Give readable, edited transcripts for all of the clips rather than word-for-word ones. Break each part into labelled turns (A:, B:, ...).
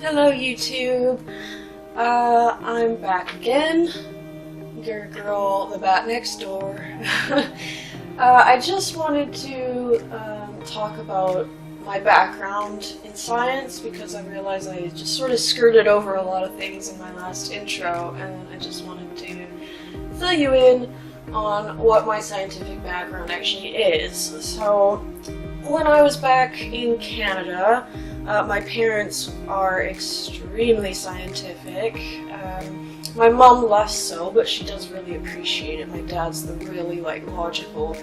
A: Hello YouTube, I'm back again, your girl, the bat next door. I just wanted to talk about my background in science because I realized I just sort of skirted over a lot of things in my last intro, and I just wanted to fill you in on what my scientific background actually is. So, when I was back in Canada, my parents are extremely scientific. My mom less so, but she does really appreciate it. My dad's the really logical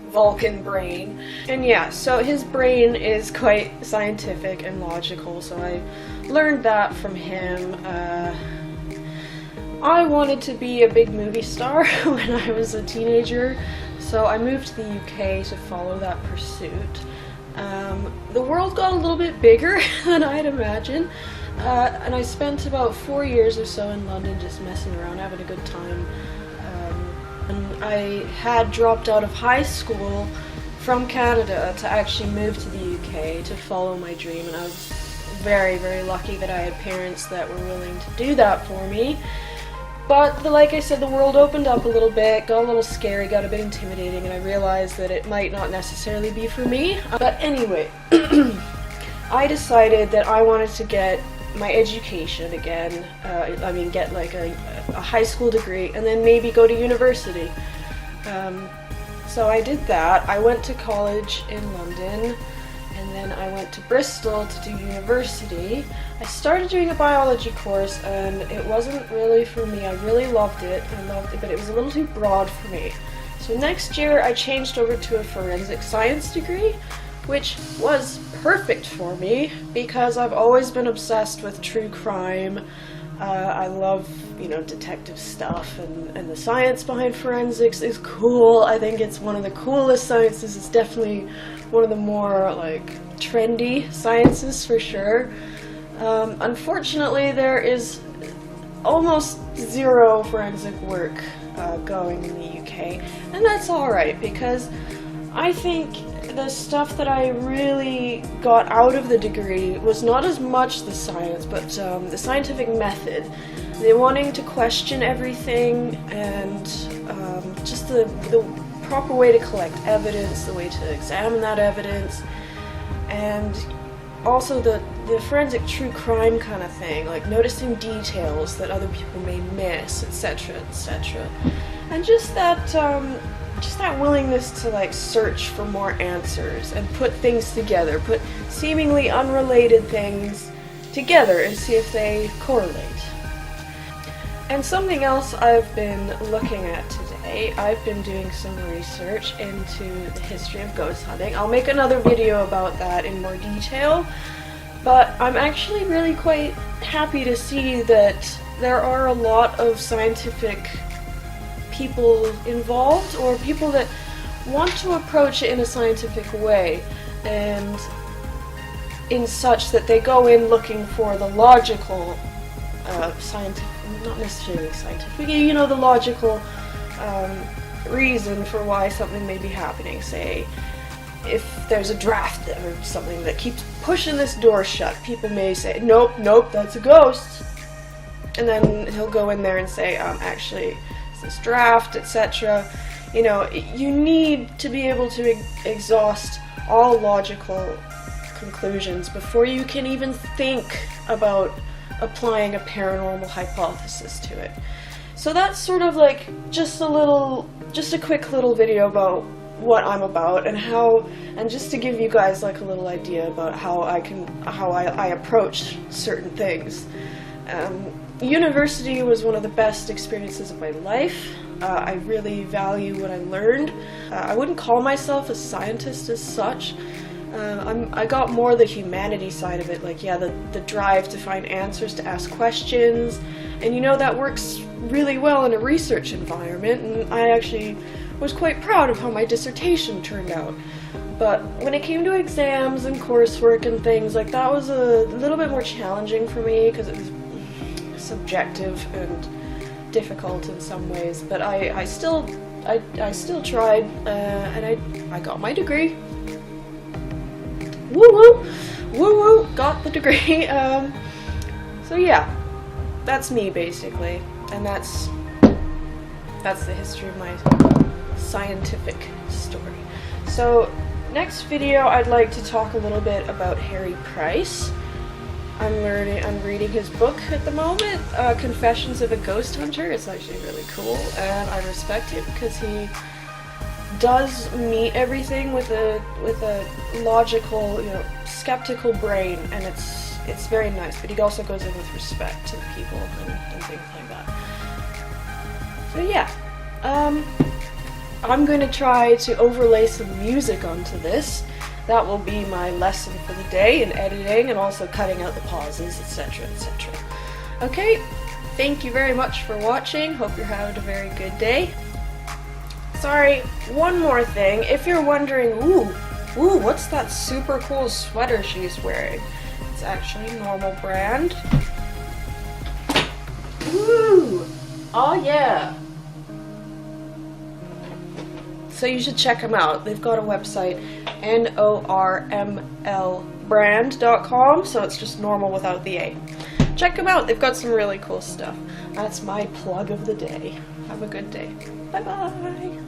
A: Vulcan brain. And yeah, so his brain is quite scientific and logical, so I learned that from him. I wanted to be a big movie star when I was a teenager, so I moved to the UK to follow that pursuit. The world got a little bit bigger than I'd imagined, and I spent about 4 years or so in London just messing around, having a good time. And I had dropped out of high school from Canada to actually move to the UK to follow my dream, and I was very, very lucky that I had parents that were willing to do that for me. But like I said, the world opened up a little bit, got a little scary, got a bit intimidating, and I realized that it might not necessarily be for me. But anyway, I decided that I wanted to get my education again. Get like a high school degree, and then maybe go to university. So I did that. I went to college in London, and then I went to Bristol to do university. I started doing a biology course, and it wasn't really for me. I really loved it, but it was a little too broad for me. So next year I changed over to a forensic science degree, which was perfect for me because I've always been obsessed with true crime. I love, detective stuff, and the science behind forensics is cool. I think it's one of the coolest sciences. It's definitely one of the more trendy sciences for sure. Unfortunately, there is almost zero forensic work going in the UK, and that's alright because I think the stuff that I really got out of the degree was not as much the science, but the scientific method. The wanting to question everything, and just the proper way to collect evidence, the way to examine that evidence, and also the forensic true crime kind of thing, like noticing details that other people may miss, etc., etc. And just that willingness to search for more answers and put things together, put seemingly unrelated things together and see if they correlate. And something else I've been looking at today, I've been doing some research into the history of ghost hunting. I'll make another video about that in more detail, but I'm actually really quite happy to see that there are a lot of scientific people involved, or people that want to approach it in a scientific way, and in such that they go in looking for the logical scientific, not necessarily scientific, the logical reason for why something may be happening. Say, if there's a draft or something that keeps pushing this door shut, people may say, nope, that's a ghost. And then he'll go in there and say, actually, it's this draft, etc. You need to be able to exhaust all logical conclusions before you can even think about applying a paranormal hypothesis to it. So that's sort of just a quick little video about what I'm about, and just to give you guys a little idea about how I approach certain things. University was one of the best experiences of my life. I really value what I learned. I wouldn't call myself a scientist as such. I got more the humanity side of it, the drive to find answers, to ask questions, and that works really well in a research environment, and I actually was quite proud of how my dissertation turned out. But when it came to exams and coursework and things, that was a little bit more challenging for me because it was subjective and difficult in some ways, but I still tried, and I got my degree. Woo woo, got the degree. So yeah, that's me basically, and that's the history of my scientific story. So next video I'd like to talk a little bit about Harry Price. I'm reading his book at the moment, Confessions of a Ghost Hunter. It's actually really cool, and I respect it because he does meet everything with a logical, skeptical brain, and it's very nice. But he also goes in with respect to the people and things like that. So yeah, I'm going to try to overlay some music onto this. That will be my lesson for the day in editing and also cutting out the pauses, etc., etc. Okay, thank you very much for watching. Hope you're having a very good day. Sorry, one more thing. If you're wondering, ooh, what's that super cool sweater she's wearing? It's actually Normal brand. Ooh, oh yeah. So you should check them out. They've got a website, normlbrand.com, so it's just normal without the A. Check them out. They've got some really cool stuff. That's my plug of the day. Have a good day. Bye-bye.